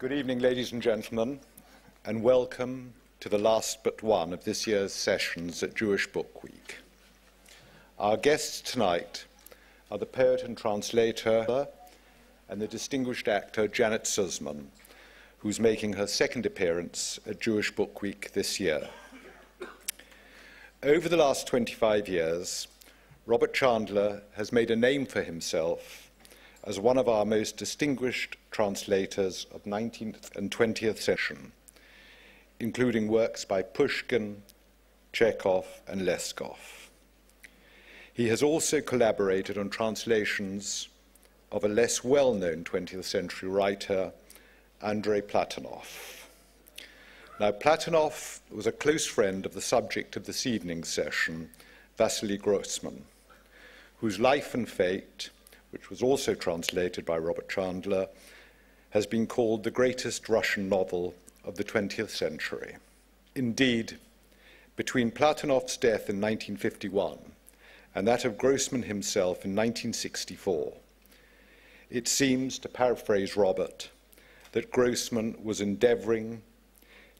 Good evening, ladies and gentlemen, and welcome to the last but one of this year's sessions at Jewish Book Week. Our guests tonight are the poet and translator and the distinguished actor Janet Suzman, who's making her second appearance at Jewish Book Week this year. Over the last 25 years, Robert Chandler has made a name for himself as one of our most distinguished translators of 19th and 20th century, including works by Pushkin, Chekhov, and Leskov. He has also collaborated on translations of a less well-known 20th century writer, Andrei Platonov. Now, Platonov was a close friend of the subject of this evening's session, Vasily Grossman, whose life and fate, which was also translated by Robert Chandler, has been called the greatest Russian novel of the 20th century. Indeed, between Platonov's death in 1951 and that of Grossman himself in 1964, it seems, to paraphrase Robert, that Grossman was endeavoring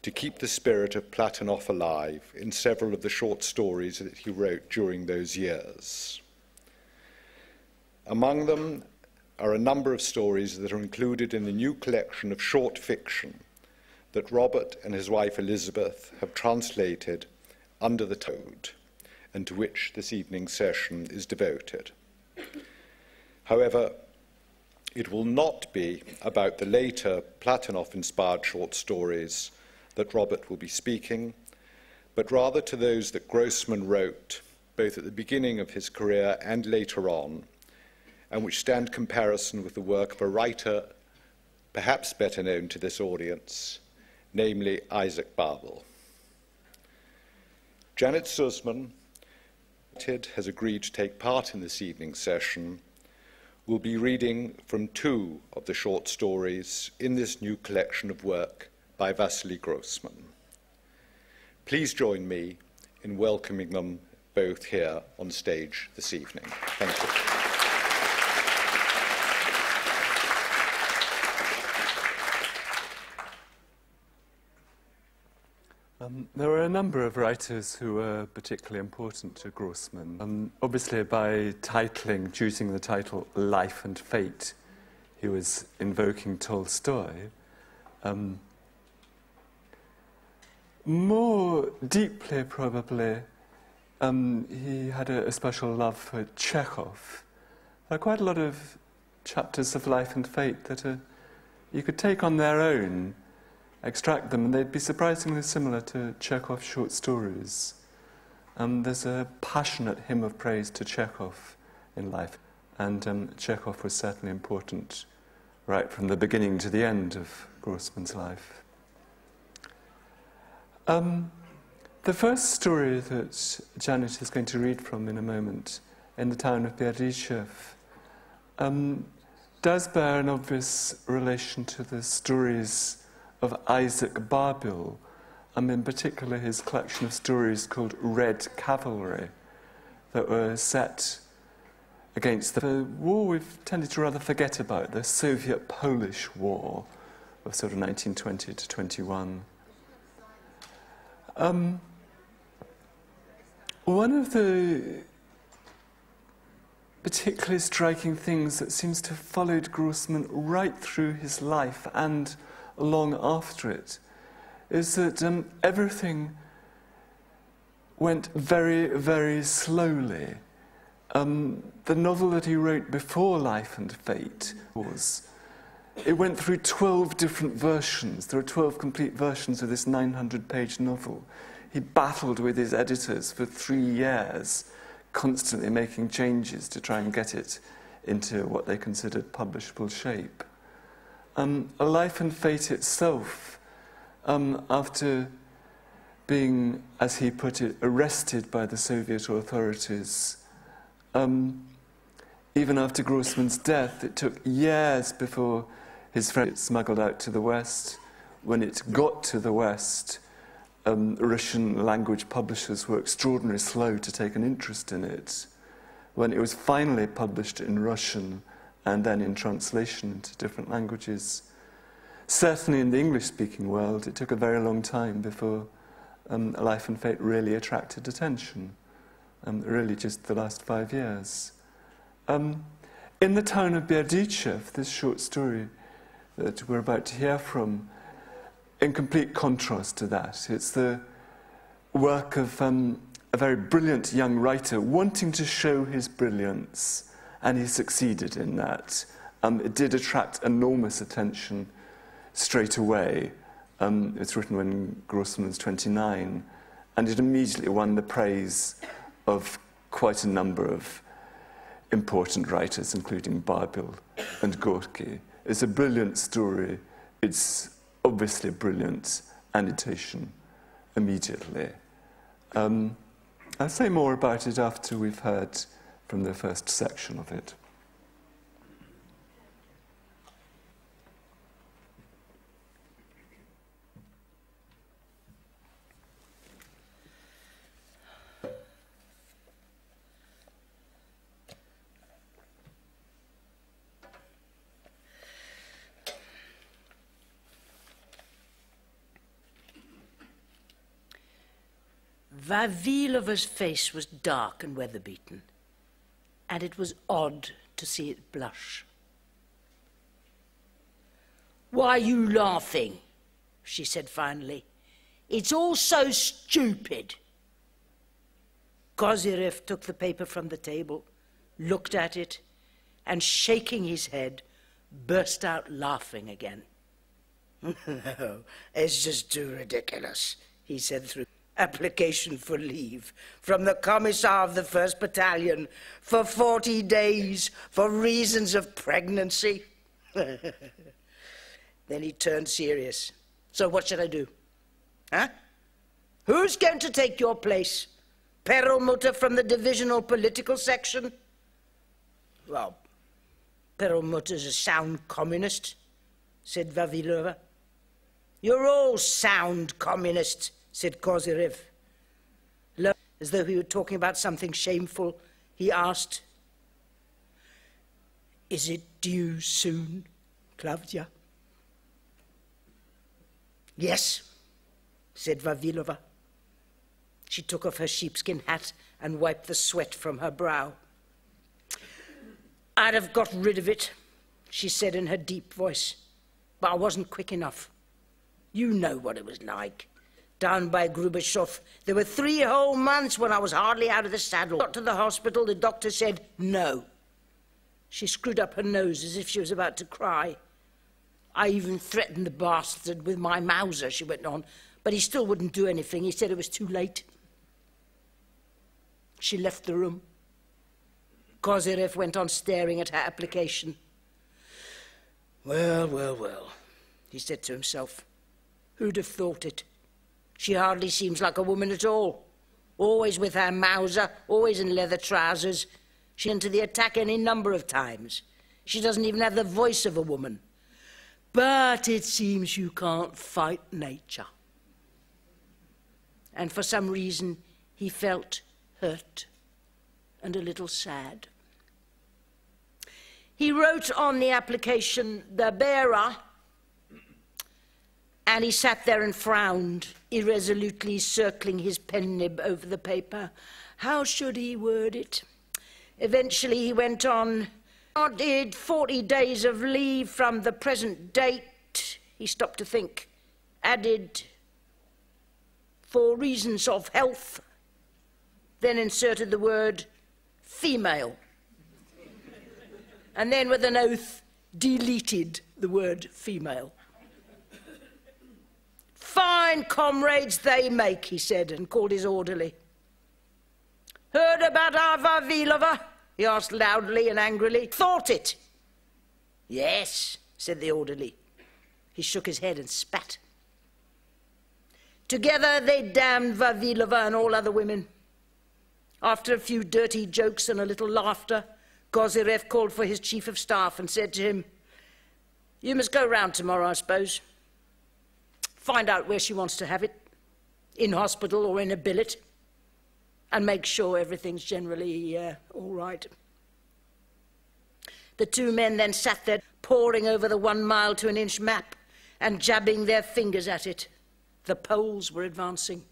to keep the spirit of Platonov alive in several of the short stories that he wrote during those years. Among them are a number of stories that are included in the new collection of short fiction that Robert and his wife Elizabeth have translated under the Toad, and to which this evening's session is devoted. However, it will not be about the later Platonov-inspired short stories that Robert will be speaking, but rather to those that Grossman wrote both at the beginning of his career and later on, and which stand comparison with the work of a writer perhaps better known to this audience, namely Isaak Babel. Janet Suzman has agreed to take part in this evening's session, will be reading from two of the short stories in this new collection of work by Vasily Grossman. Please join me in welcoming them both here on stage this evening. Thank you. There were a number of writers who were particularly important to Grossman. Obviously, by choosing the title Life and Fate, he was invoking Tolstoy. More deeply, probably, he had a special love for Chekhov. There are quite a lot of chapters of Life and Fate that you could take on their own, extract them, and they'd be surprisingly similar to Chekhov's short stories. There's a passionate hymn of praise to Chekhov in life, and Chekhov was certainly important right from the beginning to the end of Grossman's life. The first story that Janet is going to read from in a moment, in the town of Berdichev, does bear an obvious relation to the stories of Isaak Babel, in particular his collection of stories called Red Cavalry, that were set against the war we've tended to rather forget about, the Soviet-Polish War of sort of 1920 to 21. One of the particularly striking things that seems to have followed Grossman right through his life and long after it is that everything went very, very slowly. The novel that he wrote before Life and Fate it went through 12 different versions. There are 12 complete versions of this 900-page novel. He battled with his editors for 3 years, constantly making changes to try and get it into what they considered publishable shape. Life and Fate itself, after being, as he put it, arrested by the Soviet authorities, even after Grossman's death, it took years before his friend smuggled out to the West. When it got to the West, Russian language publishers were extraordinarily slow to take an interest in it. When it was finally published in Russian and then in translation into different languages, certainly in the English-speaking world, it took a very long time before Life and Fate really attracted attention, really just the last 5 years. In the town of Berdichev, this short story that we're about to hear from, in complete contrast to that, it's the work of a very brilliant young writer wanting to show his brilliance, and he succeeded in that. It did attract enormous attention straight away. It's written when Grossman was 29, and it immediately won the praise of quite a number of important writers, including Babel and Gorky. It's a brilliant story. It's obviously brilliant annotation immediately. I'll say more about it after we've heard from the first section of it. Vavilova's face was dark and weather-beaten, and it was odd to see it blush. "Why are you laughing?" she said finally. "It's all so stupid." Kozyrev took the paper from the table, looked at it, and shaking his head, burst out laughing again. "No, it's just too ridiculous," he said through. "Application for leave from the Commissar of the 1st Battalion for 40 days for reasons of pregnancy." Then he turned serious. "So what should I do? Huh? Who's going to take your place? Perlmutter from the divisional political section?" "Well, Perlmutter's a sound communist," said Vavilova. "You're all sound communists," said Kozyrev. As though he were talking about something shameful, he asked, "Is it due soon, Klavdia?" "Yes," said Vavilova. She took off her sheepskin hat and wiped the sweat from her brow. "I'd have got rid of it," she said in her deep voice, "but I wasn't quick enough. You know what it was like. Down by Grubashov, there were 3 whole months when I was hardly out of the saddle. Got to the hospital, the doctor said no." She screwed up her nose as if she was about to cry. "I even threatened the bastard with my Mauser," she went on, "but he still wouldn't do anything. He said it was too late." She left the room. Kozyrev went on staring at her application. "Well, well, well," he said to himself. "Who'd have thought it? She hardly seems like a woman at all. Always with her Mauser, always in leather trousers. She went to the attack any number of times. She doesn't even have the voice of a woman. But it seems you can't fight nature." And for some reason, he felt hurt and a little sad. He wrote on the application, "The bearer," and he sat there and frowned, irresolutely circling his pen nib over the paper. How should he word it? Eventually he went on, "Wanted 40 days of leave from the present date." He stopped to think. Added, "for reasons of health." Then inserted the word female. And then with an oath, deleted the word female. "Fine comrades they make," he said, and called his orderly. "Heard about our Vavilova?" he asked loudly and angrily. "Thought it?" "Yes," said the orderly. He shook his head and spat. Together they damned Vavilova and all other women. After a few dirty jokes and a little laughter, Kozyrev called for his chief of staff and said to him, "You must go round tomorrow, I suppose. Find out where she wants to have it, in hospital or in a billet, and make sure everything's generally all right." The 2 men then sat there poring over the 1 mile to an inch map and jabbing their fingers at it. The Poles were advancing.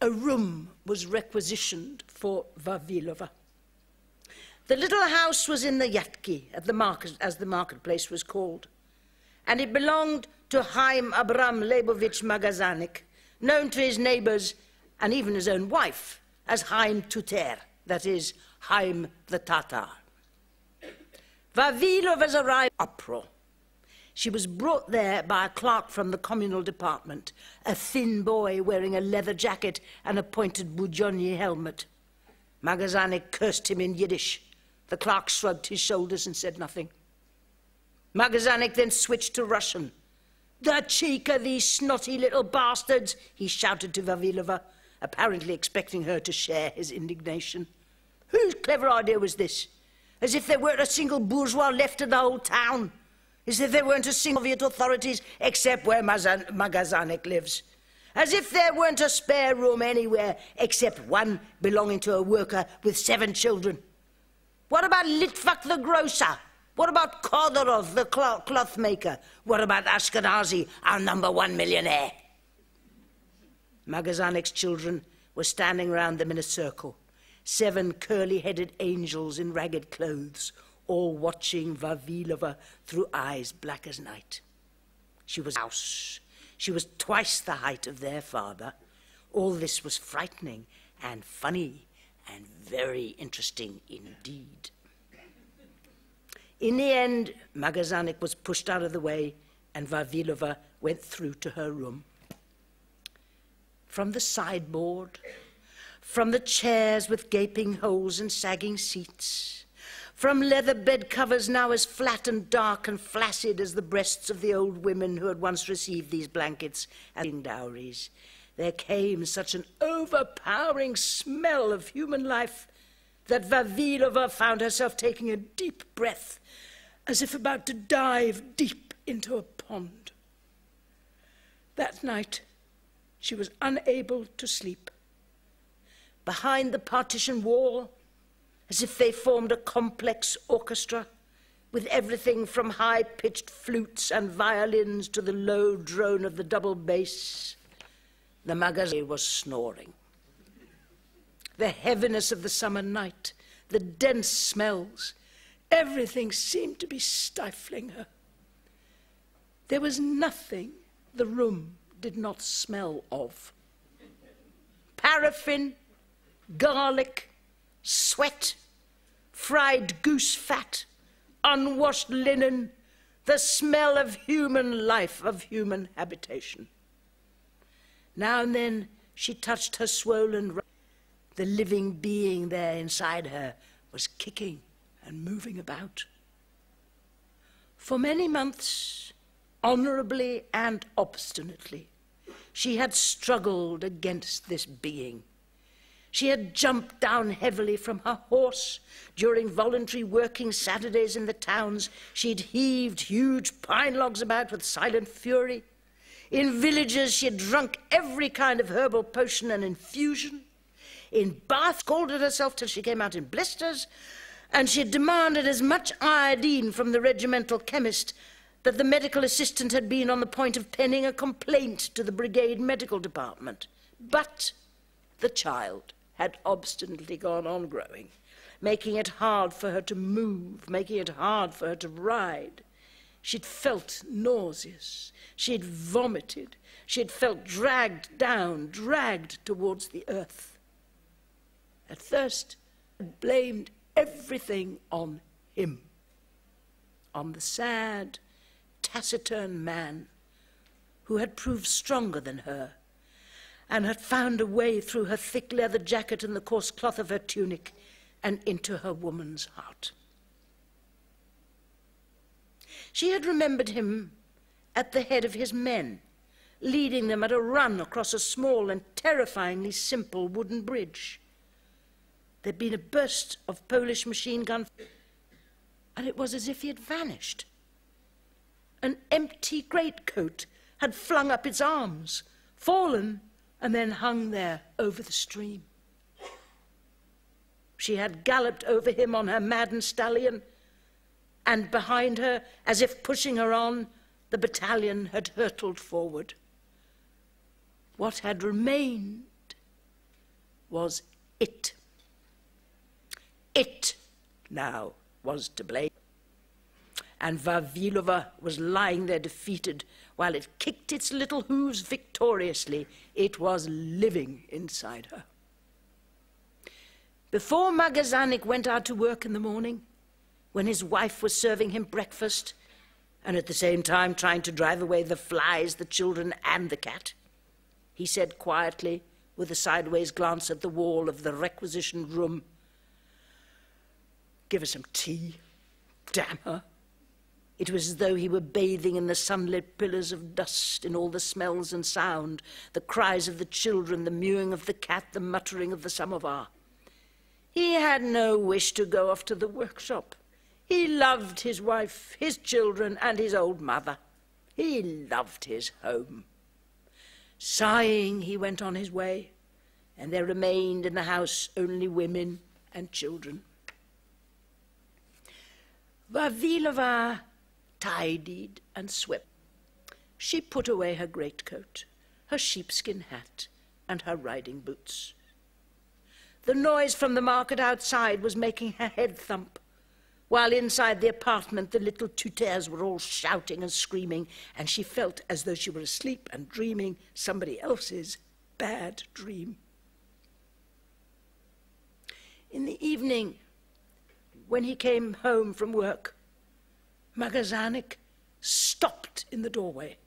A room was requisitioned for Vavilova. The little house was in the Yatki, at the market, as the marketplace was called, and it belonged to Haim Abram Leibovich Magazanik, known to his neighbors and even his own wife as Haim Tuter, that is, Haim the Tatar. Vavilova's arrived in uproar. She was brought there by a clerk from the communal department, a thin boy wearing a leather jacket and a pointed Bujonyi helmet. Magazanik cursed him in Yiddish. The clerk shrugged his shoulders and said nothing. Magazanik then switched to Russian. "The cheek of these snotty little bastards," he shouted to Vavilova, apparently expecting her to share his indignation. Whose clever idea was this? As if there weren't a single bourgeois left in the whole town. As if there weren't a single Soviet authorities except where Magazanik lives. As if there weren't a spare room anywhere except one belonging to a worker with 7 children. What about Litvak the grocer? What about Kodorov the cloth maker? What about Ashkenazi, our #1 millionaire? Magazanik's children were standing round them in a circle, 7 curly-headed angels in ragged clothes, all watching Vavilova through eyes black as night. She was house. She was twice the height of their father. All this was frightening and funny and very interesting indeed. In the end, Magazanik was pushed out of the way and Vavilova went through to her room. From the sideboard, from the chairs with gaping holes and sagging seats, from leather bed covers now as flat and dark and flaccid as the breasts of the old women who had once received these blankets and dowries, there came such an overpowering smell of human life that Vavilova found herself taking a deep breath, as if about to dive deep into a pond. That night, she was unable to sleep. Behind the partition wall, as if they formed a complex orchestra, with everything from high-pitched flutes and violins to the low drone of the double bass, the magazine was snoring. The heaviness of the summer night, the dense smells, everything seemed to be stifling her. There was nothing the room did not smell of. Paraffin, garlic, sweat, fried goose fat, unwashed linen, the smell of human life, of human habitation. Now and then she touched her swollen. The living being there inside her was kicking and moving about. For many months, honorably and obstinately, she had struggled against this being. She had jumped down heavily from her horse. During voluntary working Saturdays in the towns, she'd heaved huge pine logs about with silent fury. In villages, she had drunk every kind of herbal potion and infusion. In bath, scalded herself till she came out in blisters, and she had demanded as much iodine from the regimental chemist that the medical assistant had been on the point of penning a complaint to the brigade medical department. But the child had obstinately gone on growing, making it hard for her to move, making it hard for her to ride. She'd felt nauseous, she'd vomited, she'd felt dragged down, dragged towards the earth. At first, she blamed everything on him, on the sad, taciturn man who had proved stronger than her and had found a way through her thick leather jacket and the coarse cloth of her tunic and into her woman's heart. She had remembered him at the head of his men, leading them at a run across a small and terrifyingly simple wooden bridge. There'd been a burst of Polish machine gun, and it was as if he had vanished. An empty greatcoat had flung up its arms, fallen, and then hung there over the stream. She had galloped over him on her maddened stallion, and behind her, as if pushing her on, the battalion had hurtled forward. What had remained was it. It now was to blame. And Vavilova was lying there defeated, while it kicked its little hooves victoriously. It was living inside her. Before Magazanik went out to work in the morning, when his wife was serving him breakfast, and at the same time trying to drive away the flies, the children, and the cat, he said quietly, with a sideways glance at the wall of the requisitioned room, "Give her some tea, damn her." It was as though he were bathing in the sunlit pillars of dust, in all the smells and sound, the cries of the children, the mewing of the cat, the muttering of the samovar. He had no wish to go off to the workshop. He loved his wife, his children, and his old mother. He loved his home. Sighing, he went on his way, and there remained in the house only women and children. Vavilova tidied and swept. She put away her greatcoat, her sheepskin hat, and her riding boots. The noise from the market outside was making her head thump, while inside the apartment the little tuteurs were all shouting and screaming, and she felt as though she were asleep and dreaming somebody else's bad dream. In the evening, when he came home from work, Magazanik stopped in the doorway,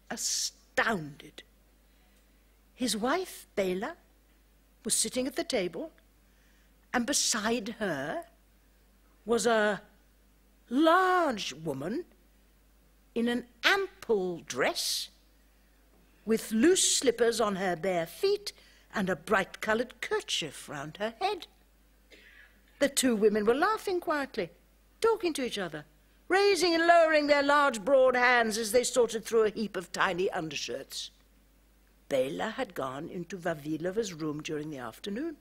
astounded. His wife, Bela, was sitting at the table, and beside her was a large woman in an ample dress, with loose slippers on her bare feet and a bright-coloured kerchief round her head. The two women were laughing quietly, talking to each other, raising and lowering their large broad hands as they sorted through a heap of tiny undershirts. Bela had gone into Vavilova's room during the afternoon.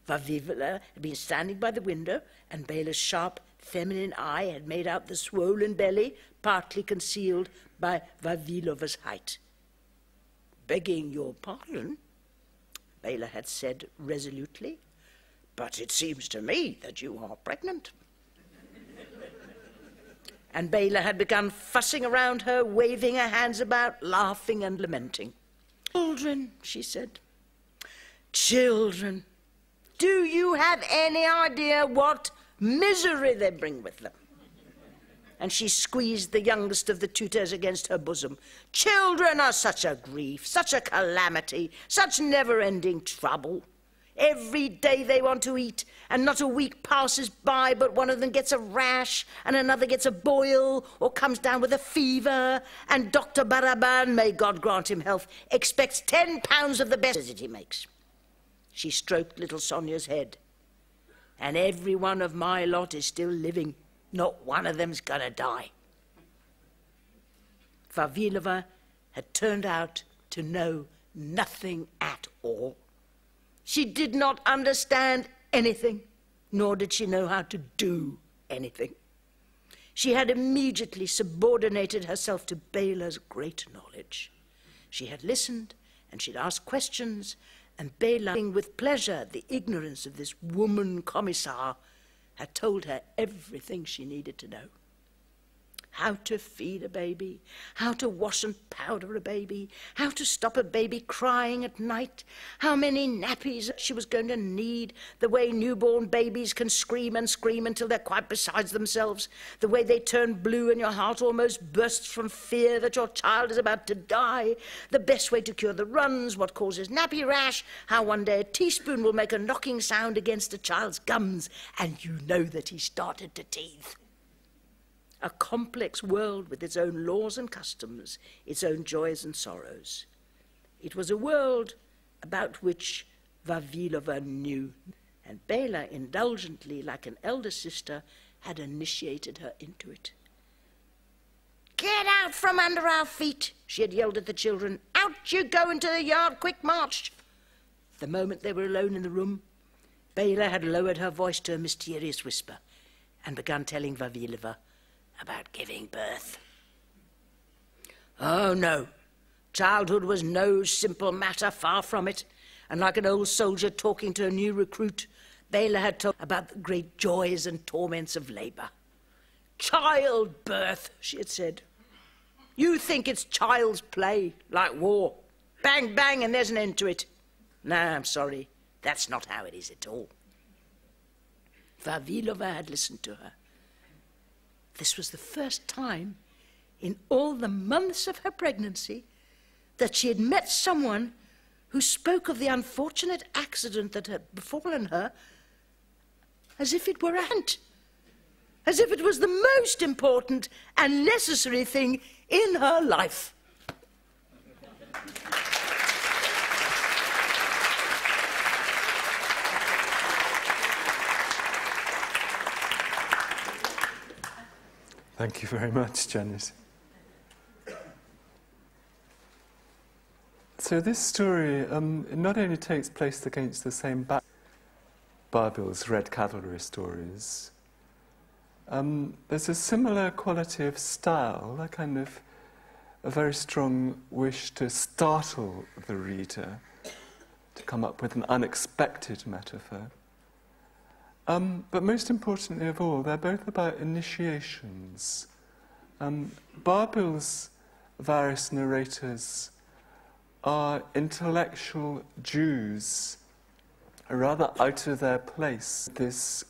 Vavilova had been standing by the window, and Bela's sharp feminine eye had made out the swollen belly, partly concealed by Vavilova's height. "Begging your pardon," Bela had said resolutely, "but it seems to me that you are pregnant." And Bela had begun fussing around her, waving her hands about, laughing and lamenting. "Children," she said, "children, do you have any idea what misery they bring with them?" And she squeezed the youngest of the tutors against her bosom. "Children are such a grief, such a calamity, such never-ending trouble. Every day they want to eat, and not a week passes by but one of them gets a rash, and another gets a boil, or comes down with a fever, and Dr. Baraban, may God grant him health, expects 10 pounds of the best visit he makes." She stroked little Sonia's head. "And every one of my lot is still living. Not one of them's gonna die." Vavilova had turned out to know nothing at all. She did not understand anything, nor did she know how to do anything. She had immediately subordinated herself to Bela's great knowledge. She had listened, and she'd asked questions, and Bela, with pleasure the ignorance of this woman commissar, had told her everything she needed to know. How to feed a baby, how to wash and powder a baby, how to stop a baby crying at night, how many nappies she was going to need, the way newborn babies can scream and scream until they're quite beside themselves, the way they turn blue and your heart almost bursts from fear that your child is about to die, the best way to cure the runs, what causes nappy rash, how one day a teaspoon will make a knocking sound against a child's gums, and you know that he started to teeth. A complex world with its own laws and customs, its own joys and sorrows. It was a world about which Vavilova knew, and Bela, indulgently, like an elder sister, had initiated her into it. "Get out from under our feet," she had yelled at the children. "Out you go into the yard, quick march." The moment they were alone in the room, Bela had lowered her voice to a mysterious whisper, and began telling Vavilova about giving birth. Oh, no. Childhood was no simple matter, far from it. And like an old soldier talking to a new recruit, Bela had told about the great joys and torments of labour. Childbirth, she had said. You think it's child's play, like war. Bang, bang, and there's an end to it. No, I'm sorry. That's not how it is at all. Vavilova had listened to her. This was the first time in all the months of her pregnancy that she had met someone who spoke of the unfortunate accident that had befallen her as if it were aunt, as if it was the most important and necessary thing in her life. Thank you very much, Janet. So this story it not only takes place against the same background Babel's Red Cavalry stories, there's a similar quality of style, a very strong wish to startle the reader, to come up with an unexpected metaphor. But most importantly of all, they're both about initiations. Babel's various narrators are intellectual Jews, rather out of their place, this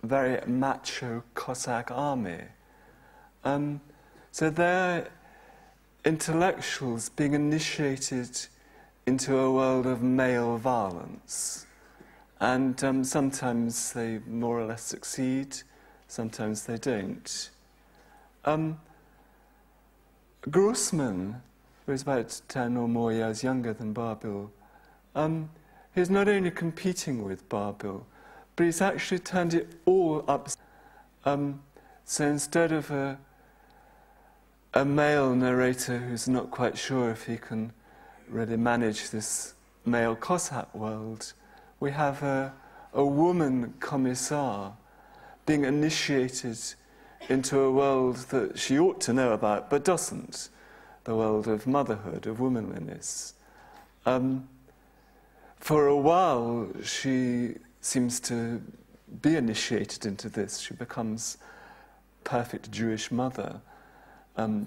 very macho Cossack army. So they're intellectuals being initiated into a world of male violence. And sometimes they more or less succeed, sometimes they don't. Grossman, who is about 10 or more years younger than Babel, he's not only competing with Babel, but he's actually turned it all up. So instead of a male narrator who's not quite sure if he can really manage this male Cossack world, we have a woman commissar being initiated into a world that she ought to know about but doesn't, the world of motherhood, of womanliness. For a while, she seems to be initiated into this. She becomes perfect Jewish mother,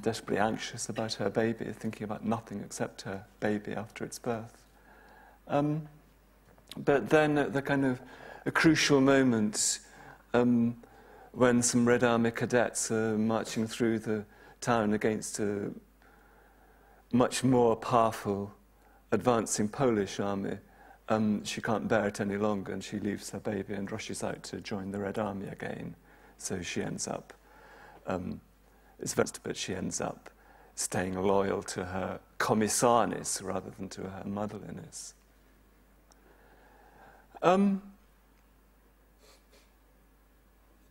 desperately anxious about her baby, thinking about nothing except her baby after its birth. But then at a crucial moment, when some Red Army cadets are marching through the town against a much more powerful, advancing Polish army, she can't bear it any longer, and she leaves her baby and rushes out to join the Red Army again. So she ends up, but she ends up staying loyal to her commissarness rather than to her motherliness.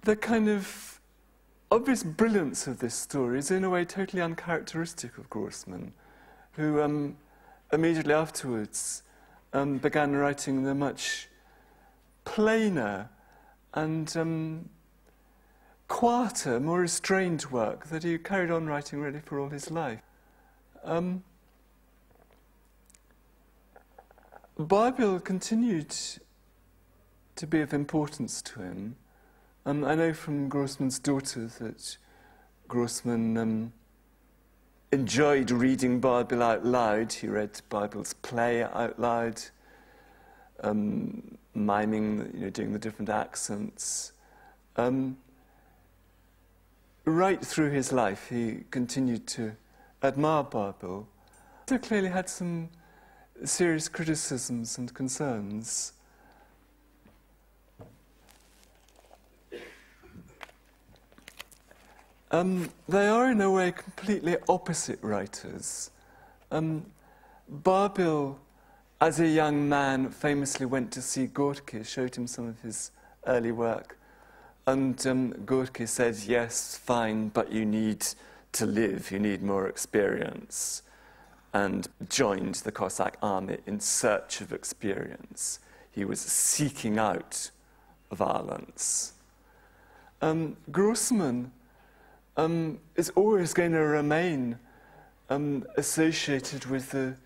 The kind of obvious brilliance of this story is in a way totally uncharacteristic of Grossman, who immediately afterwards began writing the much plainer and quieter, more restrained work that he carried on writing really for all his life. Babel continued to be of importance to him. I know from Grossman's daughter that Grossman enjoyed reading Babel out loud. He read Babel's play out loud, miming, doing the different accents. Right through his life, he continued to admire Babel. He clearly had some serious criticisms and concerns. They are, in a way, completely opposite writers. Babel, as a young man, famously went to see Gorky, showed him some of his early work, and Gorky said, yes, fine, but you need to live, you need more experience, and joined the Cossack army in search of experience. He was seeking out violence. Grossman is always going to remain associated with the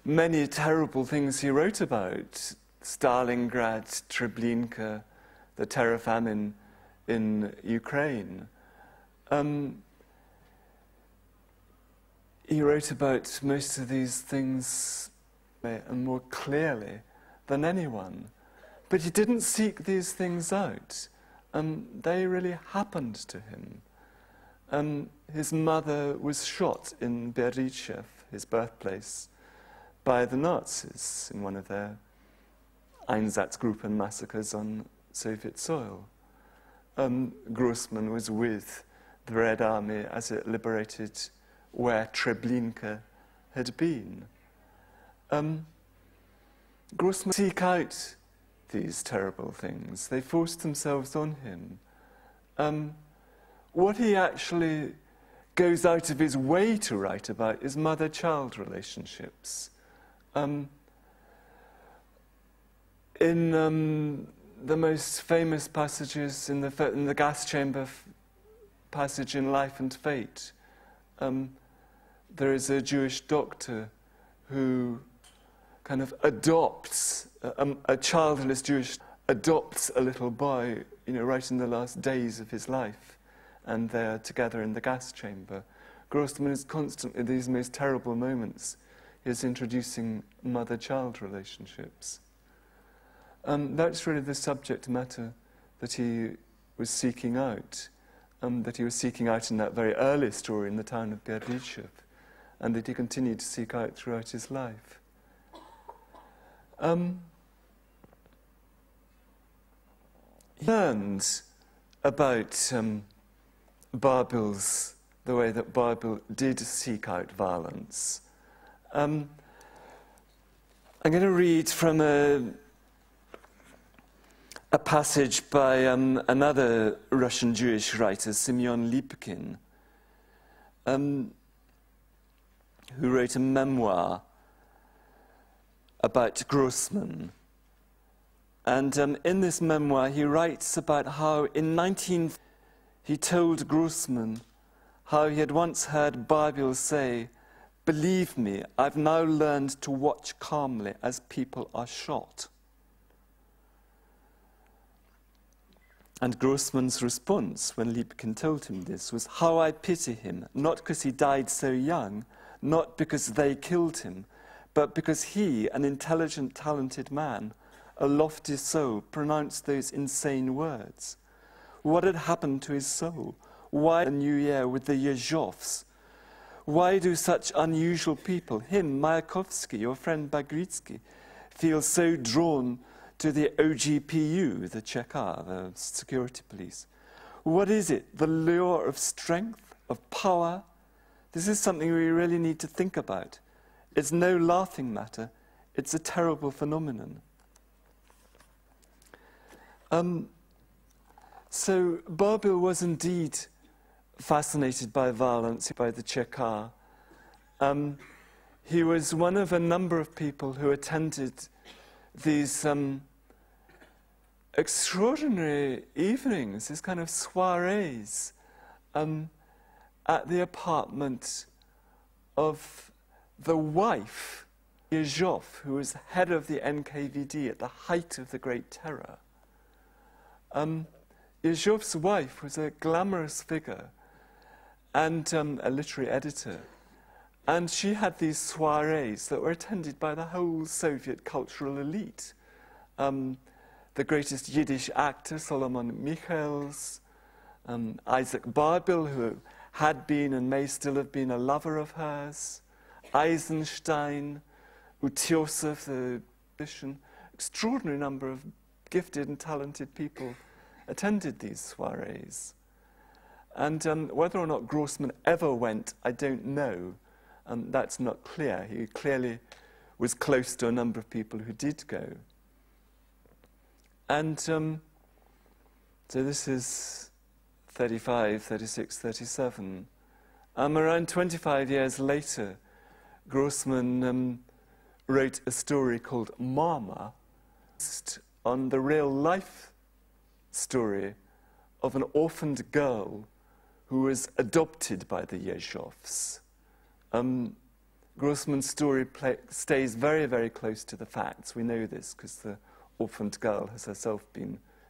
many terrible things he wrote about. Stalingrad, Treblinka, the terror famine in Ukraine. He wrote about most of these things more clearly than anyone. But he didn't seek these things out. They really happened to him. His mother was shot in Berdichev, his birthplace, by the Nazis in one of their Einsatzgruppen massacres on Soviet soil. Grossman was with the Red Army as it liberated where Treblinka had been. Grossman seek out these terrible things. They forced themselves on him. What he actually goes out of his way to write about is mother-child relationships. In the most famous passages in the gas chamber passage in Life and Fate, there is a Jewish doctor who kind of adopts, a childless Jewish adopts a little boy, right in the last days of his life, and they're together in the gas chamber. Grossman is constantly, these most terrible moments, is introducing mother-child relationships. That's really the subject matter that he was seeking out, in that very early story in the town of Berdichev, and that he continued to seek out throughout his life. He learned about Babel's, the way that Babel did seek out violence. I'm going to read from a passage by another Russian Jewish writer, Semyon Lipkin, who wrote a memoir about Grossman. And in this memoir, he writes about how he told Grossman how he had once heard Babel say, "Believe me, I've now learned to watch calmly as people are shot." And Grossman's response when Lipkin told him this was, "How I pity him, not because he died so young, not because they killed him, but because he, an intelligent, talented man, a lofty soul, pronounced those insane words. What had happened to his soul? Why a new year with the Yezhovs? Why do such unusual people, him, Mayakovsky, your friend Bagritsky, feel so drawn to the OGPU, the Cheka, the security police? What is it? The lure of strength, of power? This is something we really need to think about. It's no laughing matter. It's a terrible phenomenon." So Babel was indeed fascinated by violence, by the Cheka. He was one of a number of people who attended these extraordinary evenings, these kind of soirees, at the apartment of the wife, Yezhov, who was head of the NKVD at the height of the Great Terror. Yezhov's wife was a glamorous figure and a literary editor. And she had these soirees that were attended by the whole Soviet cultural elite. The greatest Yiddish actor, Solomon Michels, Isaak Babel, who had been and may still have been a lover of hers, Eisenstein, Utiosov, the musician, extraordinary number of gifted and talented people attended these soirees. And whether or not Grossman ever went, I don't know. That's not clear. He clearly was close to a number of people who did go. And so this is 35, 36, 37. Around 25 years later, Grossman wrote a story called Mama, on the real life story of an orphaned girl who was adopted by the Yezhovs. Grossman's story stays very, very close to the facts. We know this because the orphaned girl has herself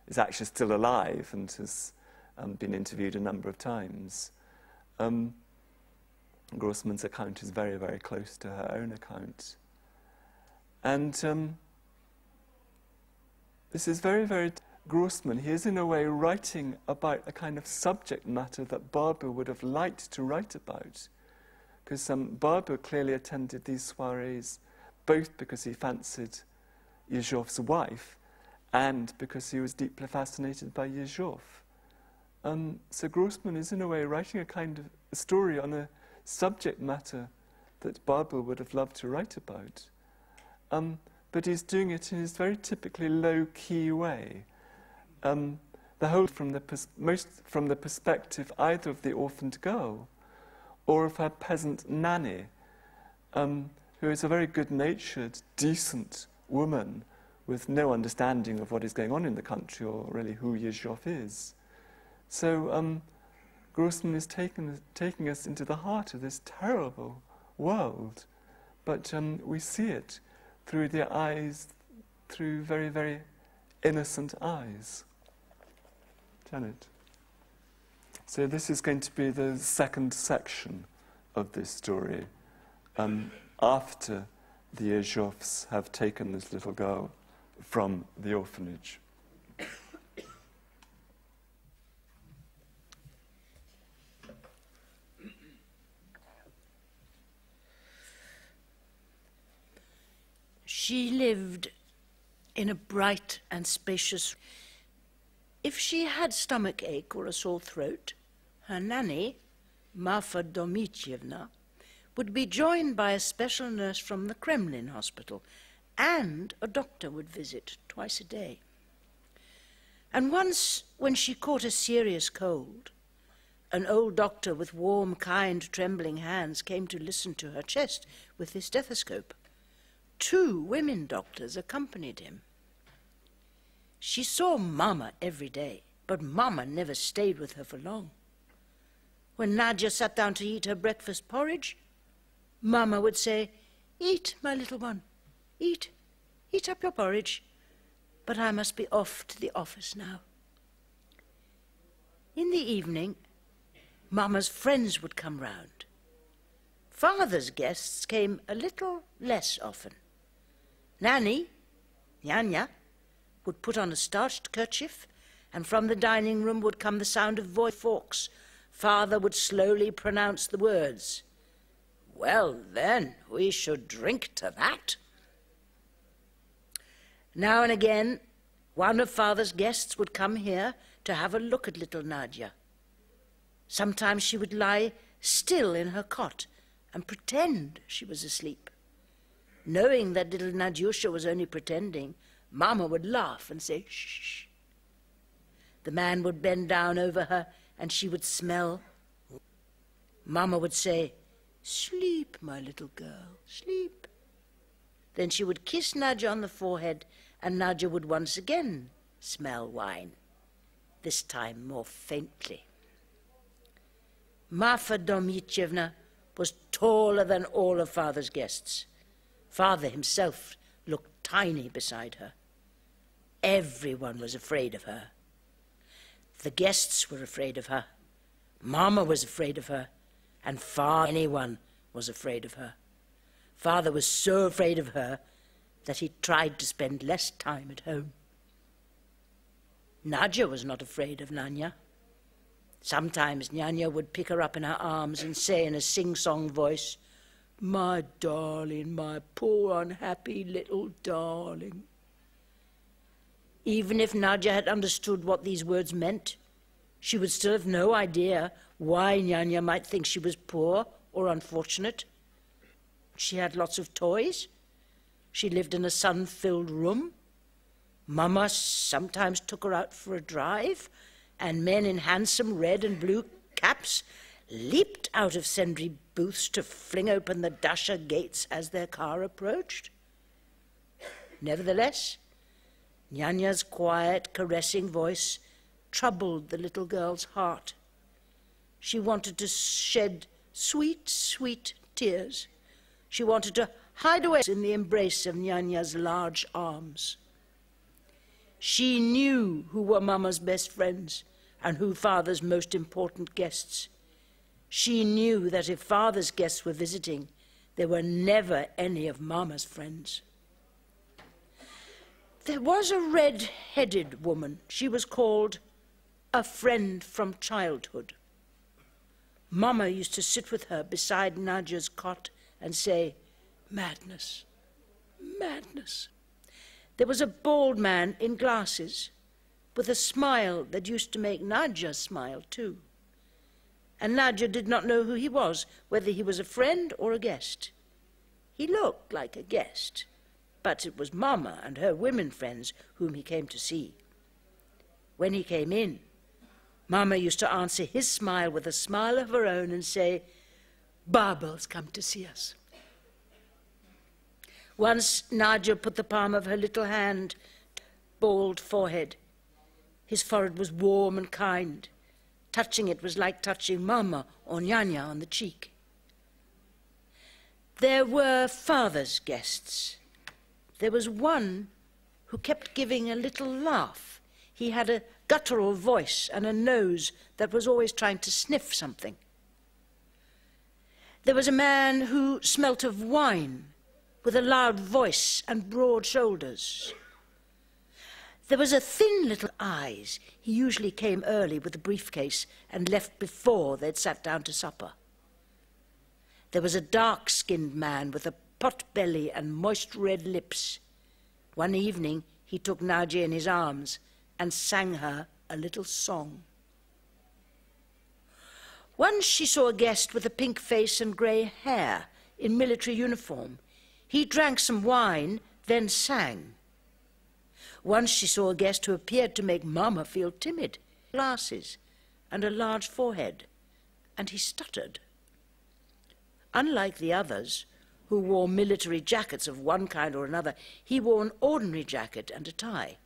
is actually still alive and has been interviewed a number of times. Grossman's account is very, very close to her own account. And this is very, very... Grossman, he is in a way writing about a kind of subject matter that Babel would have liked to write about. Because Babel clearly attended these soirees both because he fancied Yezhov's wife and because he was deeply fascinated by Yezhov. So Grossman is in a way writing a kind of a story on a subject matter that Babel would have loved to write about. But he's doing it in his very typically low-key way. The whole most from the perspective either of the orphaned girl or of her peasant nanny, who is a very good-natured, decent woman with no understanding of what is going on in the country or really who Yezhov is. So Grossman is taking us into the heart of this terrible world, but we see it through the eyes, through very, very innocent eyes. Janet. So this is going to be the second section of this story, after the Yezhovs have taken this little girl from the orphanage. She lived in a bright and spacious... If she had stomach ache or a sore throat, her nanny, Marfa Dmitrievna, would be joined by a special nurse from the Kremlin hospital, and a doctor would visit twice a day. And once, when she caught a serious cold, an old doctor with warm, kind, trembling hands came to listen to her chest with his stethoscope. 2 women doctors accompanied him. She saw Mama every day, but Mama never stayed with her for long. When Nadia sat down to eat her breakfast porridge, Mama would say, "Eat, my little one, eat. Eat up your porridge. But I must be off to the office now." In the evening, Mama's friends would come round. Father's guests came a little less often. Nanny, Nyanya, would put on a starched kerchief, and from the dining room would come the sound of voice forks. Father would slowly pronounce the words. "Well, then, we should drink to that." Now and again, one of Father's guests would come here to have a look at little Nadia. Sometimes she would lie still in her cot and pretend she was asleep. Knowing that little Nadyusha was only pretending, Mama would laugh and say, "Shh." The man would bend down over her and she would smell. Mama would say, "Sleep, my little girl, sleep." Then she would kiss Nadia on the forehead and Nadia would once again smell wine, this time more faintly. Marfa Dmitrievna was taller than all of Father's guests. Father himself looked tiny beside her. Everyone was afraid of her. The guests were afraid of her. Mama was afraid of her. And anyone was afraid of her. Father was so afraid of her that he tried to spend less time at home. Nadia was not afraid of Nyanya. Sometimes Nyanya would pick her up in her arms and say in a sing-song voice, "My darling, my poor unhappy little darling." Even if Nadia had understood what these words meant, she would still have no idea why Nyanya might think she was poor or unfortunate. She had lots of toys. She lived in a sun-filled room. Mama sometimes took her out for a drive, and men in handsome red and blue caps leaped out of sundry booths to fling open the dasher gates as their car approached. Nevertheless, Nyanya's quiet, caressing voice troubled the little girl's heart. She wanted to shed sweet, sweet tears. She wanted to hide away in the embrace of Nyanya's large arms. She knew who were Mama's best friends and who Father's most important guests. She knew that if Father's guests were visiting, there were never any of Mama's friends. There was a red-headed woman. She was called a friend from childhood. Mama used to sit with her beside Nadia's cot and say, "Madness, madness." There was a bald man in glasses with a smile that used to make Nadia smile too. And Nadia did not know who he was, whether he was a friend or a guest. He looked like a guest, but it was Mama and her women friends whom he came to see. When he came in, Mama used to answer his smile with a smile of her own and say, "Babel's come to see us." Once Nadia put the palm of her little hand to his bald forehead. His forehead was warm and kind. Touching it was like touching Mama or Nyanya on the cheek. There were Father's guests. There was one who kept giving a little laugh. He had a guttural voice and a nose that was always trying to sniff something. There was a man who smelt of wine, with a loud voice and broad shoulders. There was a thin little eyes. He usually came early with a briefcase and left before they'd sat down to supper. There was a dark-skinned man with a pot belly and moist red lips. One evening he took Nadia in his arms and sang her a little song. Once she saw a guest with a pink face and grey hair in military uniform. He drank some wine, then sang. Once she saw a guest who appeared to make Mama feel timid, glasses and a large forehead, and he stuttered. Unlike the others, who wore military jackets of one kind or another, he wore an ordinary jacket and a tie.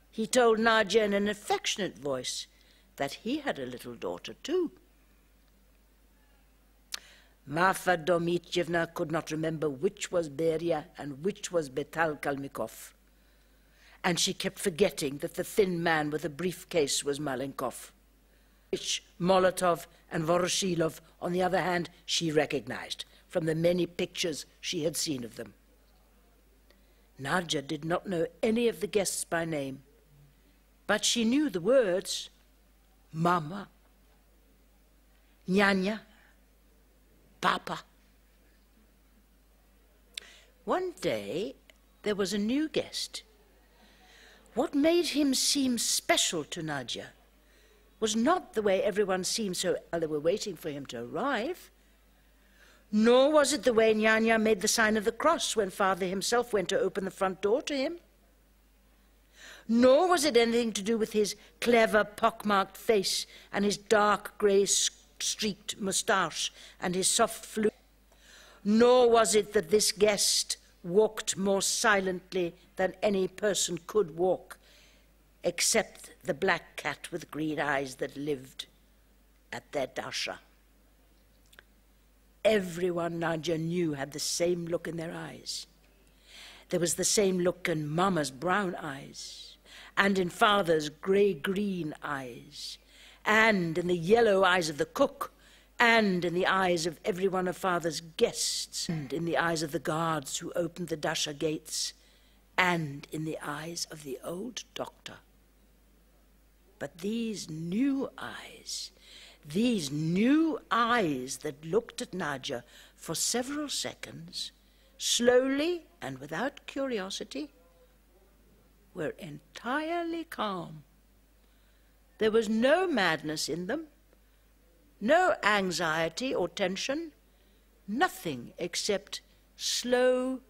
He told Nadia in an affectionate voice that he had a little daughter too. Marfa Dmitrievna could not remember which was Beria and which was Betal Kalmikov. And she kept forgetting that the thin man with the briefcase was Malenkov. Which Molotov and Voroshilov, on the other hand, she recognized from the many pictures she had seen of them. Nadia did not know any of the guests by name, but she knew the words Mama, Nyanya, Papa. One day there was a new guest. What made him seem special to Nadia was not the way everyone seemed so while they were waiting for him to arrive, nor was it the way Nyanya made the sign of the cross when Father himself went to open the front door to him, nor was it anything to do with his clever pockmarked face and his dark grey streaked moustache and his soft flute, nor was it that this guest walked more silently than any person could walk, except the black cat with green eyes that lived at their dasha. Everyone Nadia knew had the same look in their eyes. There was the same look in Mama's brown eyes, and in Father's grey-green eyes, and in the yellow eyes of the cook, and in the eyes of every one of Father's guests, and in the eyes of the guards who opened the dasha gates, and in the eyes of the old doctor. But these new eyes that looked at Nadia for several seconds, slowly and without curiosity, were entirely calm. There was no madness in them, no anxiety or tension, nothing except slow.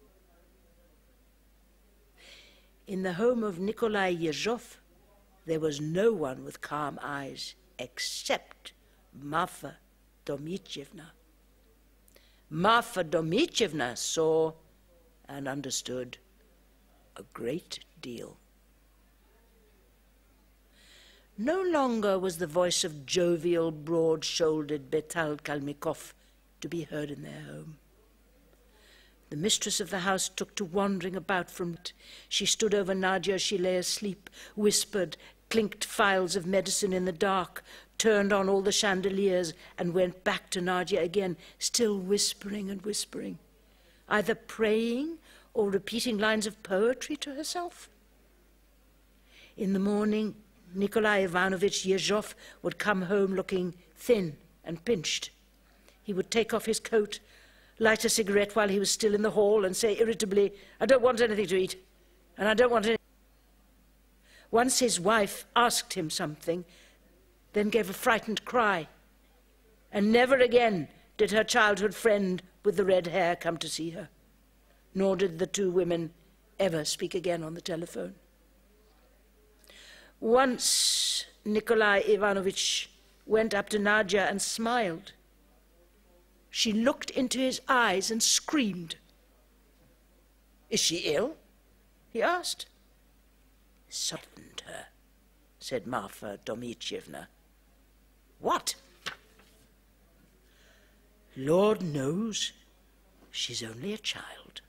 In the home of Nikolai Yezhov, there was no one with calm eyes except Marfa Dmitrievna. Marfa Dmitrievna saw and understood a great deal. No longer was the voice of jovial, broad-shouldered Betal Kalmikov to be heard in their home. The mistress of the house took to wandering about from it. She stood over Nadia as she lay asleep, whispered, clinked phials of medicine in the dark, turned on all the chandeliers, and went back to Nadia again, still whispering and whispering, either praying or repeating lines of poetry to herself. In the morning, Nikolai Ivanovich Yezhov would come home looking thin and pinched. He would take off his coat, light a cigarette while he was still in the hall, and say irritably, "I don't want anything to eat, and I don't want any." Once his wife asked him something, then gave a frightened cry, and never again did her childhood friend with the red hair come to see her, nor did the two women ever speak again on the telephone. Once Nikolai Ivanovich went up to Nadia and smiled. She looked into his eyes and screamed. "Is she ill?" he asked. "Softened her," said Marfa Dmitrievna. "What?" "Lord knows. She's only a child."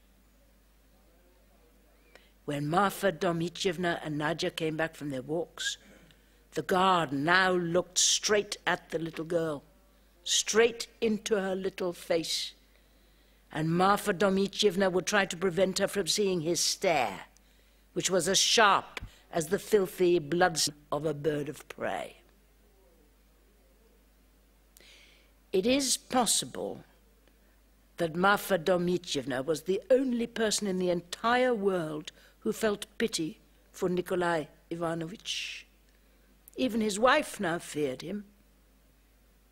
When Marfa Dmitrievna and Nadia came back from their walks, the guard now looked straight at the little girl, straight into her little face, and Marfa Dmitrievna would try to prevent her from seeing his stare, which was as sharp as the filthy blood of a bird of prey. It is possible that Marfa Dmitrievna was the only person in the entire world who felt pity for Nikolai Ivanovich. Even his wife now feared him.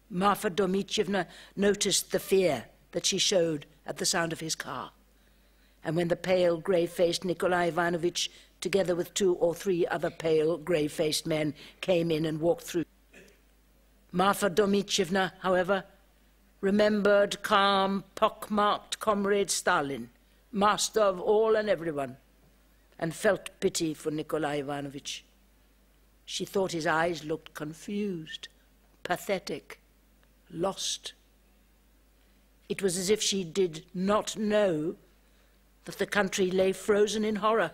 Marfa Dmitrievna noticed the fear that she showed at the sound of his car, and when the pale, grey-faced Nikolai Ivanovich, together with 2 or 3 other pale, grey-faced men, came in and walked through. Marfa Dmitrievna, however, remembered calm, pock-marked comrade Stalin, master of all and everyone, and felt pity for Nikolai Ivanovich. She thought his eyes looked confused, pathetic, lost. It was as if she did not know that the country lay frozen in horror,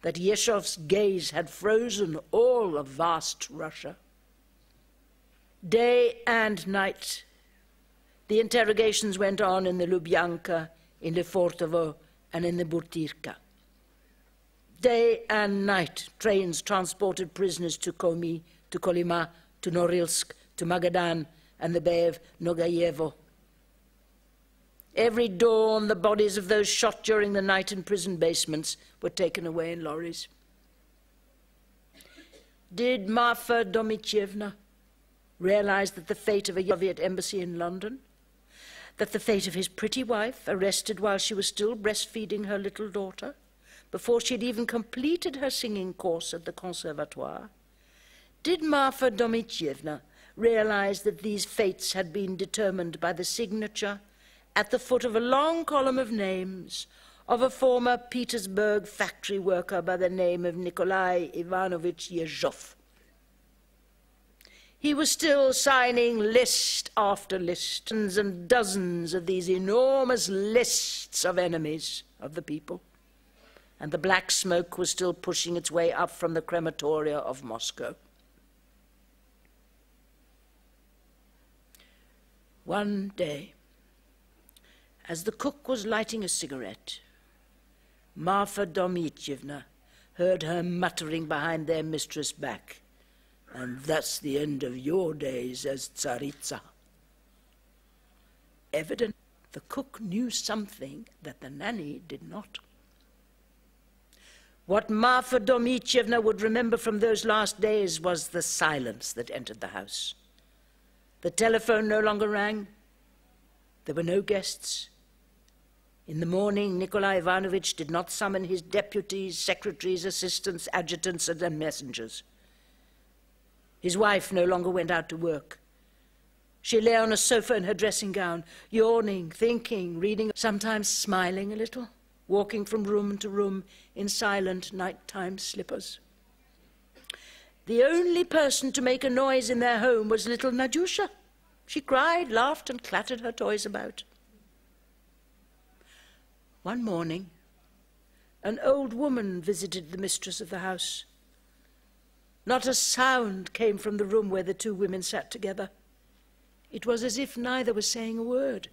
that Yezhov's gaze had frozen all of vast Russia. Day and night, the interrogations went on in the Lubyanka, in Lefortovo, and in the Burtirka. Day and night, trains transported prisoners to Komi, to Kolyma, to Norilsk, to Magadan, and the Bay of Nogayevo. Every dawn, the bodies of those shot during the night in prison basements were taken away in lorries. Did Marfa Dmitrievna realize that the fate of a Soviet embassy in London, that the fate of his pretty wife, arrested while she was still breastfeeding her little daughter, before she had even completed her singing course at the Conservatoire? Did Marfa Dmitrievna realize that these fates had been determined by the signature, at the foot of a long column of names, of a former Petersburg factory worker by the name of Nikolai Ivanovich Yezhov? He was still signing list after list, and dozens of these enormous lists of enemies of the people, and the black smoke was still pushing its way up from the crematoria of Moscow. One day, as the cook was lighting a cigarette, Marfa Dmitrievna heard her muttering behind their mistress' back, "And that's the end of your days as Tsaritsa." Evidently, the cook knew something that the nanny did not. What Marfa Dmitrievna would remember from those last days was the silence that entered the house. The telephone no longer rang. There were no guests. In the morning, Nikolai Ivanovich did not summon his deputies, secretaries, assistants, adjutants, and messengers. His wife no longer went out to work. She lay on a sofa in her dressing gown, yawning, thinking, reading, sometimes smiling a little, walking from room to room in silent nighttime slippers. The only person to make a noise in their home was little Nadyusha. She cried, laughed, and clattered her toys about. One morning, an old woman visited the mistress of the house. Not a sound came from the room where the two women sat together. It was as if neither was saying a word.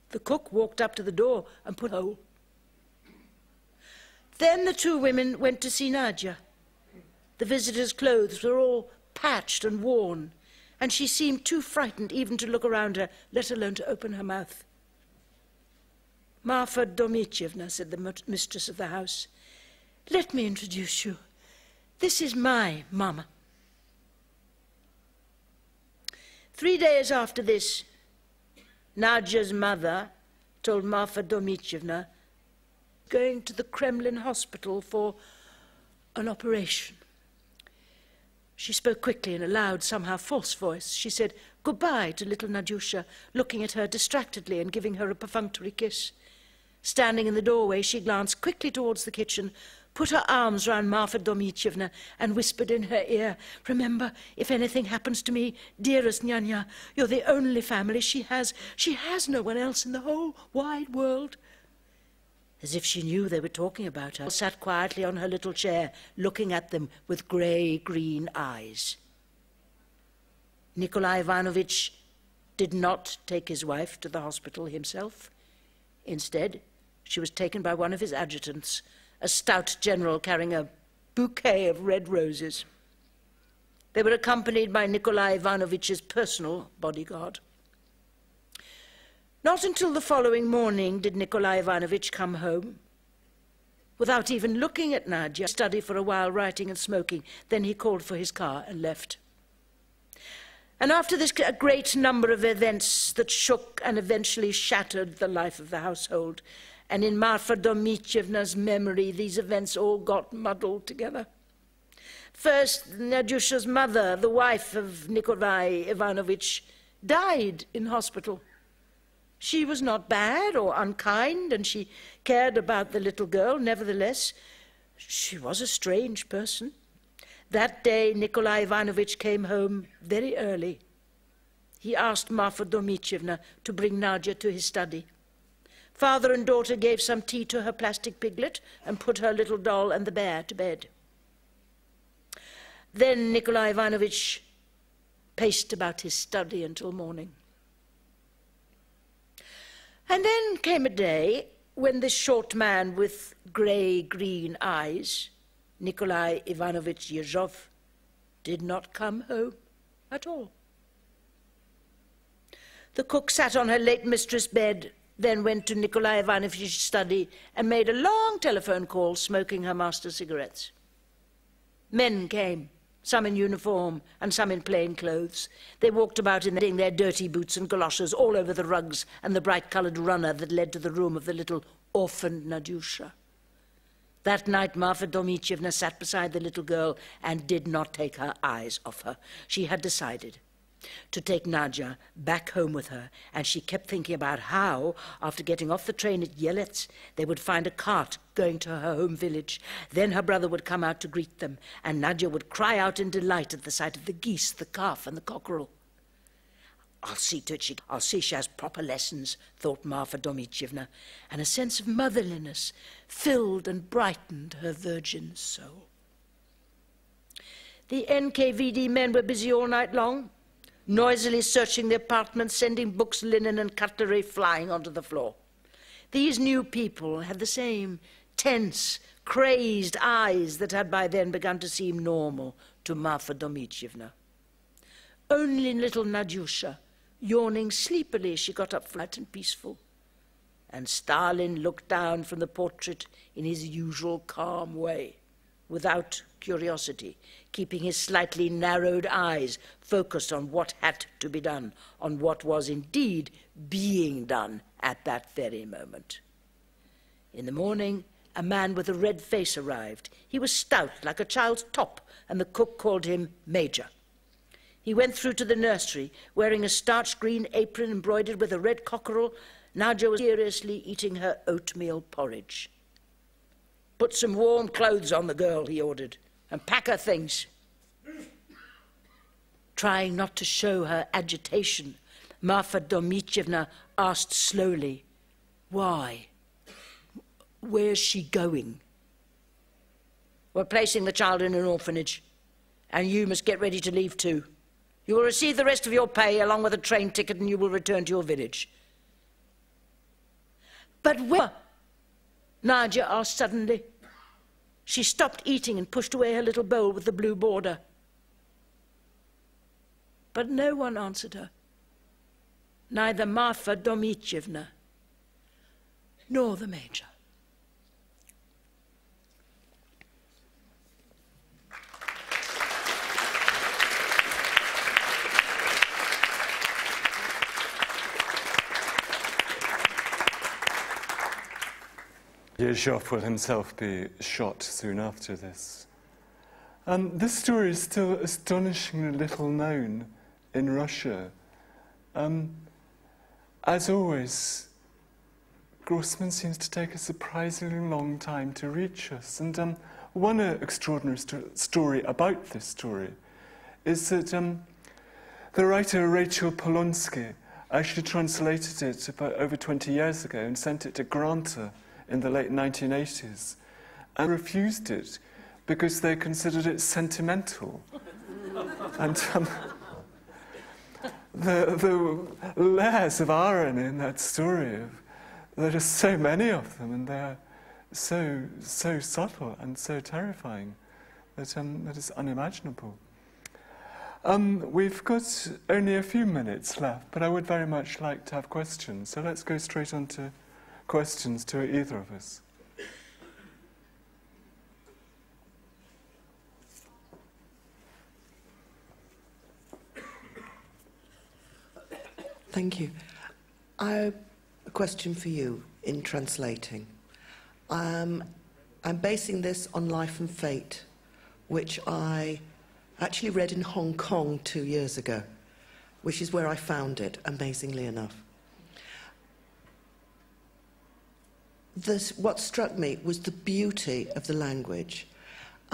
The cook walked up to the door and put a hole. Then the two women went to see Nadia. The visitor's clothes were all patched and worn, and she seemed too frightened even to look around her, let alone to open her mouth. "Marfa Dmitrievna," said the mistress of the house, "let me introduce you. This is my mamma." 3 days after this, Nadia's mother told Marfa Dmitrievna going to the Kremlin hospital for an operation. She spoke quickly in a loud, somehow false voice. She said goodbye to little Nadyusha, looking at her distractedly and giving her a perfunctory kiss. Standing in the doorway, she glanced quickly towards the kitchen, put her arms round Marfa Dmitrievna and whispered in her ear, "Remember, if anything happens to me, dearest Nyanya, you're the only family she has. She has no one else in the whole wide world." As if she knew they were talking about her, sat quietly on her little chair, looking at them with grey-green eyes. Nikolai Ivanovich did not take his wife to the hospital himself. Instead, she was taken by one of his adjutants, a stout general carrying a bouquet of red roses. They were accompanied by Nikolai Ivanovich's personal bodyguard. Not until the following morning did Nikolai Ivanovich come home. Without even looking at Nadia, he studied for a while, writing and smoking. Then he called for his car and left. And after this, a great number of events that shook and eventually shattered the life of the household. And in Marfa Dmitrievna's memory, these events all got muddled together. First, Nadyusha's mother, the wife of Nikolai Ivanovich, died in hospital. She was not bad or unkind, and she cared about the little girl. Nevertheless, she was a strange person. That day, Nikolai Ivanovich came home very early. He asked Marfa Dmitrievna to bring Nadia to his study. Father and daughter gave some tea to her plastic piglet and put her little doll and the bear to bed. Then Nikolai Ivanovich paced about his study until morning. And then came a day when this short man with grey-green eyes, Nikolai Ivanovich Yezhov, did not come home at all. The cook sat on her late mistress' bed, then went to Nikolai Ivanovich's study and made a long telephone call, smoking her master's cigarettes. Men came, some in uniform and some in plain clothes. They walked about in their dirty boots and galoshes all over the rugs and the bright-coloured runner that led to the room of the little orphaned Nadyusha. That night, Marfa Dmitrievna sat beside the little girl and did not take her eyes off her. She had decided to take Nadia back home with her, and she kept thinking about how, after getting off the train at Yelets, they would find a cart going to her home village. Then her brother would come out to greet them, and Nadia would cry out in delight at the sight of the geese, the calf, and the cockerel. I'll see she has proper lessons, thought Marfa Dmitrievna, and a sense of motherliness filled and brightened her virgin soul. The NKVD men were busy all night long, noisily searching the apartment, sending books, linen, and cutlery flying onto the floor. These new people had the same tense, crazed eyes that had by then begun to seem normal to Marfa Dmitrievna. Only little Nadyusha, yawning sleepily as she got up flat and peaceful. And Stalin looked down from the portrait in his usual calm way, without curiosity, keeping his slightly narrowed eyes focused on what had to be done, on what was indeed being done at that very moment. In the morning, a man with a red face arrived. He was stout, like a child's top, and the cook called him Major. He went through to the nursery, wearing a starched green apron embroidered with a red cockerel. Nadia was seriously eating her oatmeal porridge. "Put some warm clothes on the girl," he ordered, "and pack her things." Trying not to show her agitation, Marfa Dmitrievna asked slowly, "Why? Where's she going?" "We're placing the child in an orphanage, and you must get ready to leave too. You will receive the rest of your pay along with a train ticket, and you will return to your village." "But where?" Nadia asked suddenly. She stopped eating and pushed away her little bowl with the blue border. But no one answered her. Neither Marfa Dmitrievna nor the Major. Yezhov will himself be shot soon after this. This story is still astonishingly little known in Russia. As always, Grossman seems to take a surprisingly long time to reach us. And one extraordinary story about this story is that the writer Rachel Polonsky actually translated it about over 20 years ago and sent it to Granta in the late 1980s, and refused it because they considered it sentimental. And the layers of irony in that story, there are so many of them, and they're so subtle and so terrifying that that is unimaginable. We've got only a few minutes left, but I would very much like to have questions, so let's go straight on to questions to either of us. Thank you. I have a question for you in translating. I'm basing this on Life and Fate, which I actually read in Hong Kong 2 years ago, which is where I found it, amazingly enough. What struck me was the beauty of the language.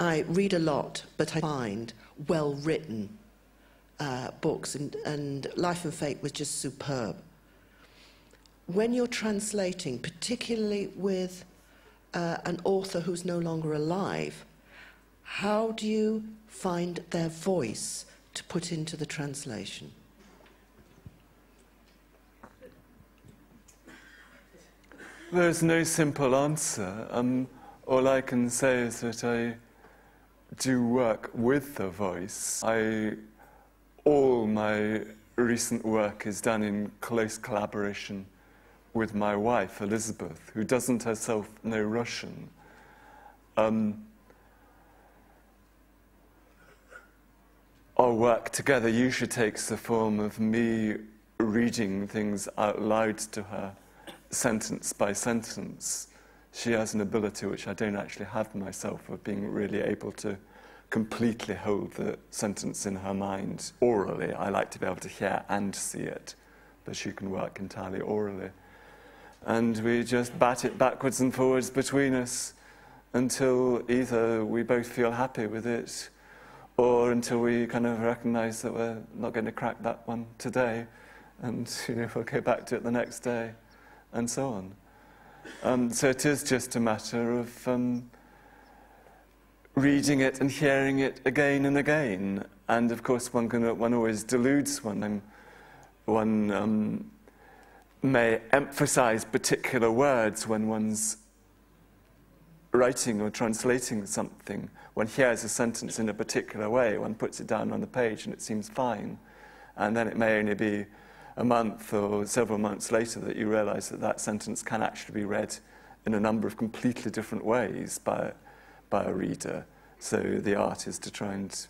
I read a lot, but I find well-written books, and Life and Fate was just superb. When you're translating, particularly with an author who's no longer alive, how do you find their voice to put into the translation? There's no simple answer. All I can say is that I do work with the voice. All my recent work is done in close collaboration with my wife, Elizabeth, who doesn't herself know Russian. Our work together usually takes the form of me reading things out loud to her, sentence by sentence. She has an ability which I don't actually have myself, of being really able to completely hold the sentence in her mind orally. I like to be able to hear and see it, but she can work entirely orally. And we just bat it backwards and forwards between us until either we both feel happy with it, or until we kind of recognize that we're not going to crack that one today, and we'll go back to it the next day, and so on. So it is just a matter of reading it and hearing it again and again. And of course, one always deludes one. One may emphasize particular words when one's writing or translating something. One hears a sentence in a particular way, one puts it down on the page and it seems fine. And then it may only be a month or several months later that you realize that that sentence can actually be read in a number of completely different ways by a reader. So the art is to try and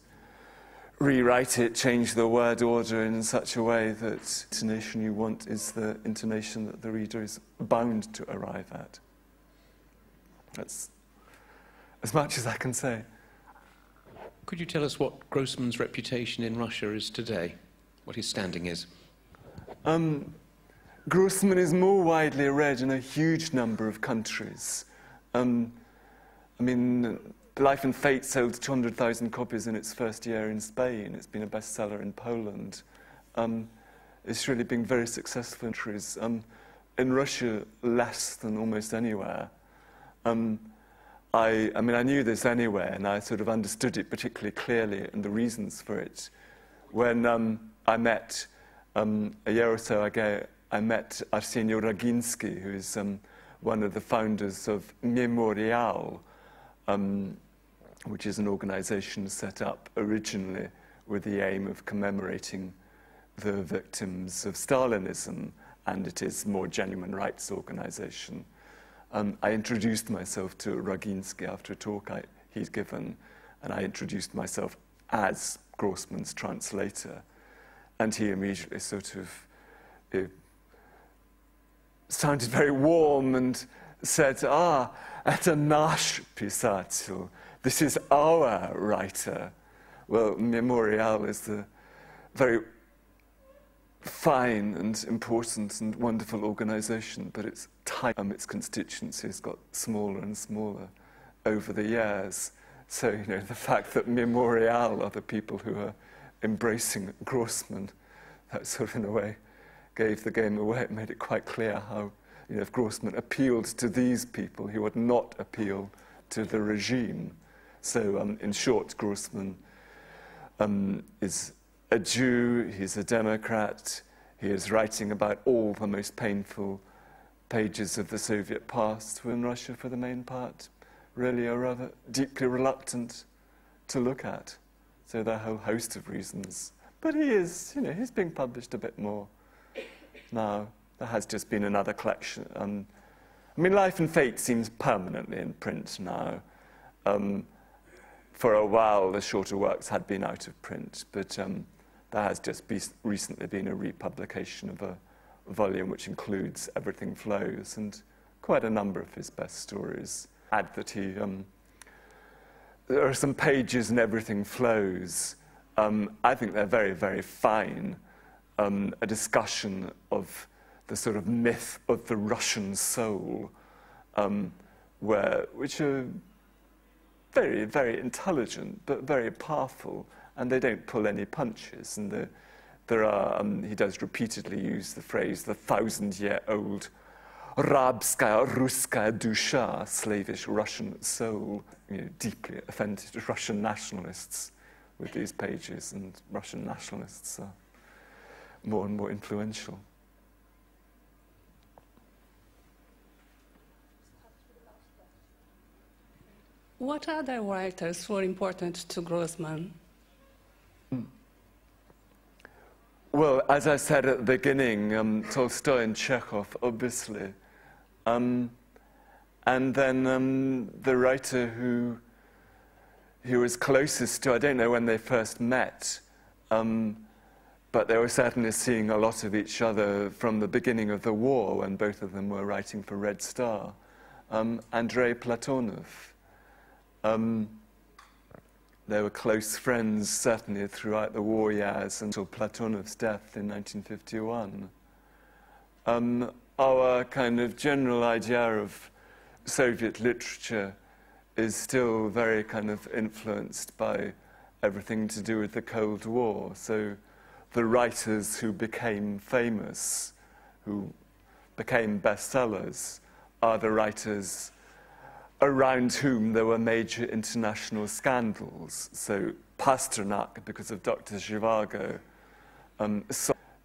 rewrite it, change the word order in such a way that the intonation you want is the intonation that the reader is bound to arrive at. That's as much as I can say. Could you tell us what Grossman's reputation in Russia is today? What his standing is? Grossman is more widely read in a huge number of countries. I mean, Life and Fate sold 200,000 copies in its first year in Spain. It's been a bestseller in Poland. It's really been very successful in countries. In Russia, less than almost anywhere. I mean, I knew this anyway, and I sort of understood it particularly clearly and the reasons for it. When I met, a year or so ago, I met Arsenio Raginsky, who is one of the founders of Memorial, which is an organization set up originally with the aim of commemorating the victims of Stalinism, and it is a more genuine rights organization. I introduced myself to Raginsky after a talk he'd given, and I introduced myself as Grossman's translator. And he immediately sort of sounded very warm and said, это наш писатель, this is our writer. Well, Memorial is the very fine and important and wonderful organization, but its its constituency has got smaller and smaller over the years. So, you know, the fact that Memorial are the people who are embracing Grossman, that sort of in a way gave the game away. It made it quite clear how, you know, if Grossman appealed to these people, he would not appeal to the regime. So, in short, Grossman is a Jew, he's a Democrat, he is writing about all the most painful pages of the Soviet past, who in Russia, for the main part, really are rather deeply reluctant to look at. So there are a whole host of reasons. But he is, you know, he's being published a bit more now. There has just been another collection. I mean, Life and Fate seems permanently in print now. For a while, the shorter works had been out of print, but there has just recently been a republication of a volume which includes Everything Flows and quite a number of his best stories. Add that there are some pages in Everything Flows. I think they're very, very fine. A discussion of the sort of myth of the Russian soul, which are very, very intelligent, but very powerful, and they don't pull any punches. And he does repeatedly use the phrase, the 1,000-year-old Rabskaya Ruskaya dusha, slavish Russian soul, you know, deeply offended Russian nationalists with these pages, and Russian nationalists are more and more influential. What other writers were important to Grossman? Well, as I said at the beginning, Tolstoy and Chekhov, obviously. And then the writer who he was closest to, I don't know when they first met, but they were certainly seeing a lot of each other from the beginning of the war, when both of them were writing for Red Star. Andrei Platonov. They were close friends, certainly throughout the war years until Platonov's death in 1951. Our kind of general idea of Soviet literature is still very kind of influenced by everything to do with the Cold War. So the writers who became famous, who became bestsellers, are the writers around whom there were major international scandals. So Pasternak, because of Dr. Zhivago,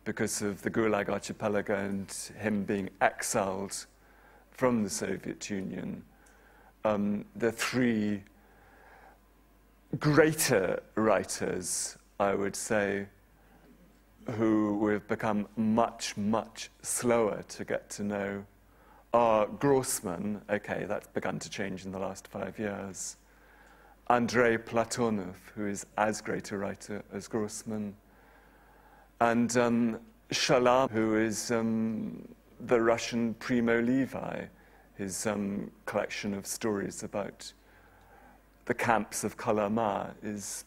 because of the Gulag Archipelago and him being exiled from the Soviet Union. The three greater writers, I would say, who we've become much, much slower to get to know are Grossman, okay, that's begun to change in the last 5 years, Andrei Platonov, who is as great a writer as Grossman, and Shalam, who is the Russian Primo Levi, his collection of stories about the camps of Kolyma is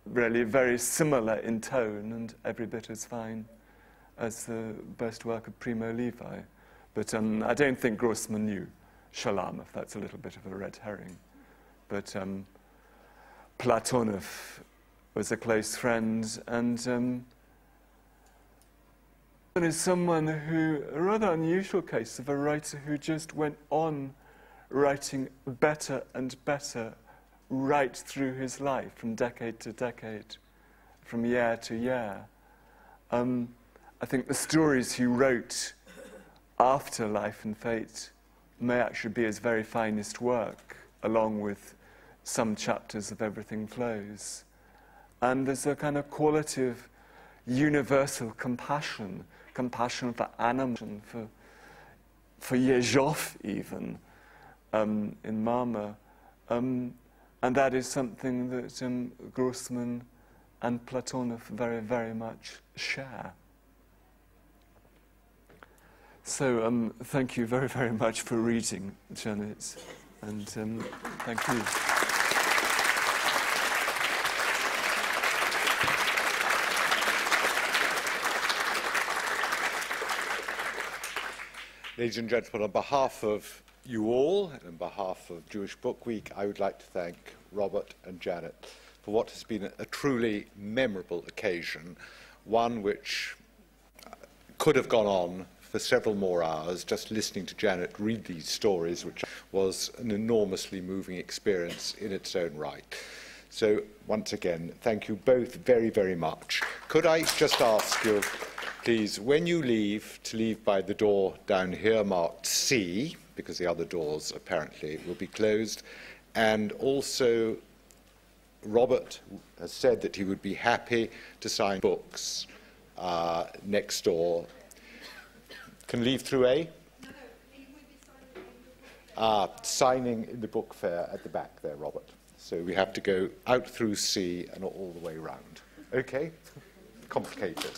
really very similar in tone and every bit as fine as the best work of Primo Levi. But I don't think Grossman knew Shalam, if that's a little bit of a red herring. but Platonov was a close friend, and is someone who, a rather unusual case of a writer who just went on writing better and better right through his life, from decade to decade, from year to year. I think the stories he wrote after Life and Fate may actually be his very finest work, along with some chapters of Everything Flows. And there's a kind of quality of universal compassion for animals, for Yezhov even, in Mama. And that is something that Grossman and Platonov very, very much share. So thank you very, very much for reading, Janet, and thank you. Ladies and gentlemen, on behalf of you all, and on behalf of Jewish Book Week, I would like to thank Robert and Janet for what has been a truly memorable occasion, one which could have gone on for several more hours, just listening to Janet read these stories, which was an enormously moving experience in its own right. So, once again, thank you both very, very much. Could I just ask you, please, when you leave, to leave by the door down here marked C, because the other doors apparently will be closed, and also Robert has said that he would be happy to sign books next door. Can leave through A? No, he will be signing in the book fair at the back there, Robert. So we have to go out through C and all the way round. Okay? Complicated.